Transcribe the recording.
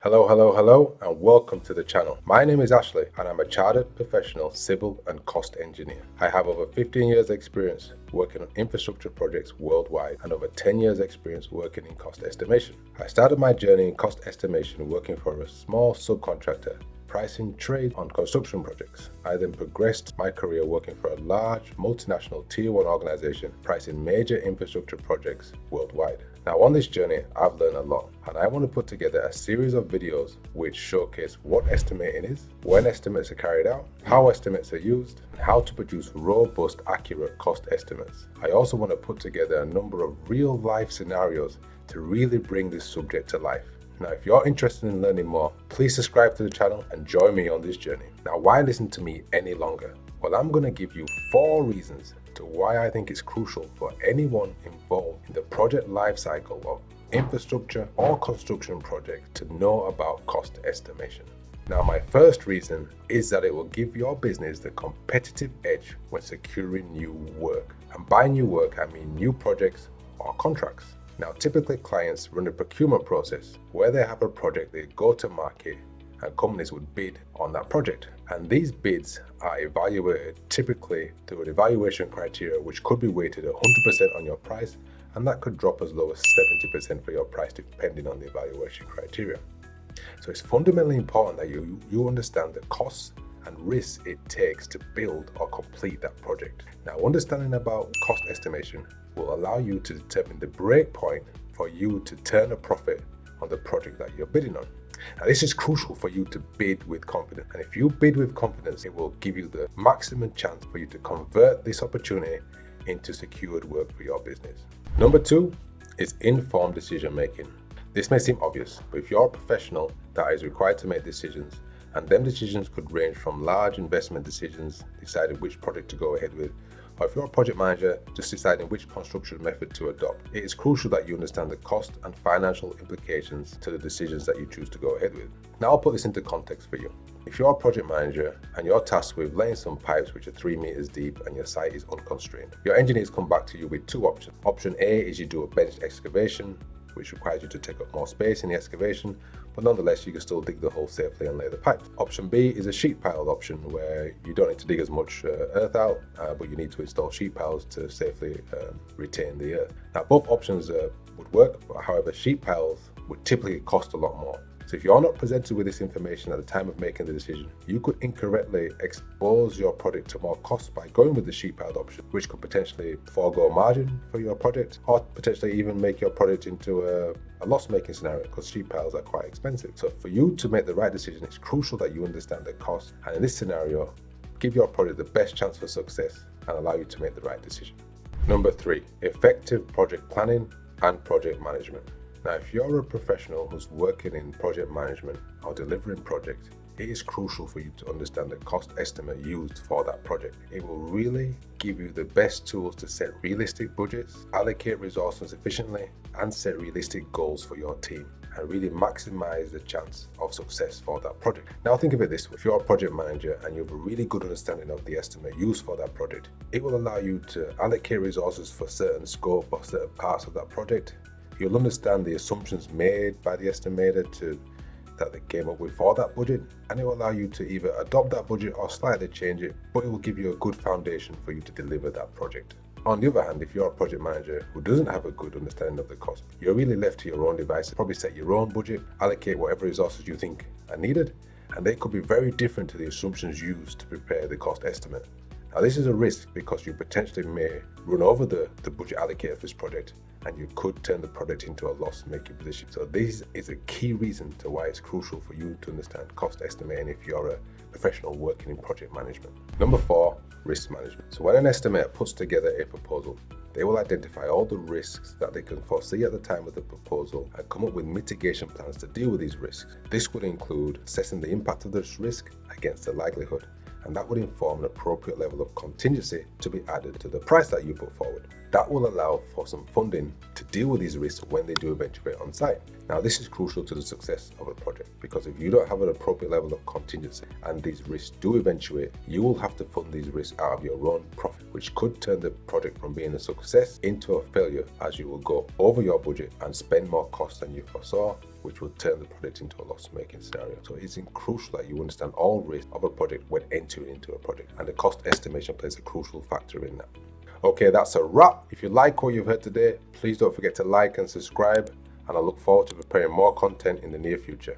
Hello, and welcome to the channel. My name is Ashley, and I'm a chartered professional civil and cost engineer. I have over 15 years experience working on infrastructure projects worldwide and over 10 years experience working in cost estimation. I started my journey in cost estimation working for a small subcontractor pricing trade on construction projects. I then progressed my career working for a large multinational tier 1 organization pricing major infrastructure projects worldwide. Now on this journey, I've learned a lot, and I want to put together a series of videos which showcase what estimating is, when estimates are carried out, how estimates are used, and how to produce robust, accurate cost estimates. I also want to put together a number of real-life scenarios to really bring this subject to life. Now, if you're interested in learning more, please subscribe to the channel and join me on this journey. Now, why listen to me any longer? Well, I'm going to give you 4 reasons to why I think it's crucial for anyone involved in the project lifecycle of infrastructure or construction projects to know about cost estimation. Now, my first reason is that it will give your business the competitive edge when securing new work. And by new work, I mean new projects or contracts. Now, typically clients run a procurement process where they have a project, they go to market, and companies would bid on that project. And these bids are evaluated typically through an evaluation criteria which could be weighted 100% on your price, and that could drop as low as 70% for your price depending on the evaluation criteria. So it's fundamentally important that you understand the costs and risks it takes to build or complete that project. Now, understanding about cost estimation will allow you to determine the break point for you to turn a profit on the project that you're bidding on. Now, this is crucial for you to bid with confidence. And if you bid with confidence, it will give you the maximum chance for you to convert this opportunity into secured work for your business. Number 2 is informed decision making. This may seem obvious, but if you're a professional that is required to make decisions, and them decisions could range from large investment decisions, deciding which project to go ahead with, or if you're a project manager, just deciding which construction method to adopt. It is crucial that you understand the cost and financial implications to the decisions that you choose to go ahead with. Now I'll put this into context for you. If you're a project manager and you're tasked with laying some pipes which are 3 meters deep and your site is unconstrained, your engineers come back to you with 2 options. Option A is you do a bench excavation, which requires you to take up more space in the excavation, but nonetheless you can still dig the hole safely and lay the pipe. Option B is a sheet pile option, where you don't need to dig as much earth out, but you need to install sheet piles to safely retain the earth. Now, both options would work, but however, sheet piles would typically cost a lot more. So if you're not presented with this information at the time of making the decision, you could incorrectly expose your project to more costs by going with the sheet piled option, which could potentially forego margin for your project, or potentially even make your project into a loss-making scenario, because sheet piles are quite expensive. So for you to make the right decision, it's crucial that you understand the cost, and in this scenario, give your project the best chance for success and allow you to make the right decision. Number 3, effective project planning and project management. Now, if you're a professional who's working in project management or delivering projects, it is crucial for you to understand the cost estimate used for that project. It will really give you the best tools to set realistic budgets, allocate resources efficiently, and set realistic goals for your team, and really maximize the chance of success for that project. Now think of it this way: if you're a project manager and you have a really good understanding of the estimate used for that project, it will allow you to allocate resources for certain scope or certain parts of that project. You'll understand the assumptions made by the estimator that they came up with for that budget, and it will allow you to either adopt that budget or slightly change it, but it will give you a good foundation for you to deliver that project. On the other hand, if you're a project manager who doesn't have a good understanding of the cost, you're really left to your own devices. Probably set your own budget, allocate whatever resources you think are needed, and they could be very different to the assumptions used to prepare the cost estimate. Now, this is a risk because you potentially may run over the budget allocated for this project, and you could turn the project into a loss-making position. So this is a key reason to why it's crucial for you to understand cost estimating if you're a professional working in project management. Number 4, risk management. So when an estimator puts together a proposal, they will identify all the risks that they can foresee at the time of the proposal and come up with mitigation plans to deal with these risks. This would include assessing the impact of this risk against the likelihood, and that would inform an appropriate level of contingency to be added to the price that you put forward. That will allow for some funding to deal with these risks when they do eventuate on site. Now, this is crucial to the success of a project, because if you don't have an appropriate level of contingency and these risks do eventuate, you will have to fund these risks out of your own profit, which could turn the project from being a success into a failure, as you will go over your budget and spend more costs than you foresaw, which will turn the project into a loss-making scenario. So it's crucial that you understand all risks of a project when entering into a project, and the cost estimation plays a crucial factor in that. Okay, that's a wrap. If you like what you've heard today, please don't forget to like and subscribe, and I look forward to preparing more content in the near future.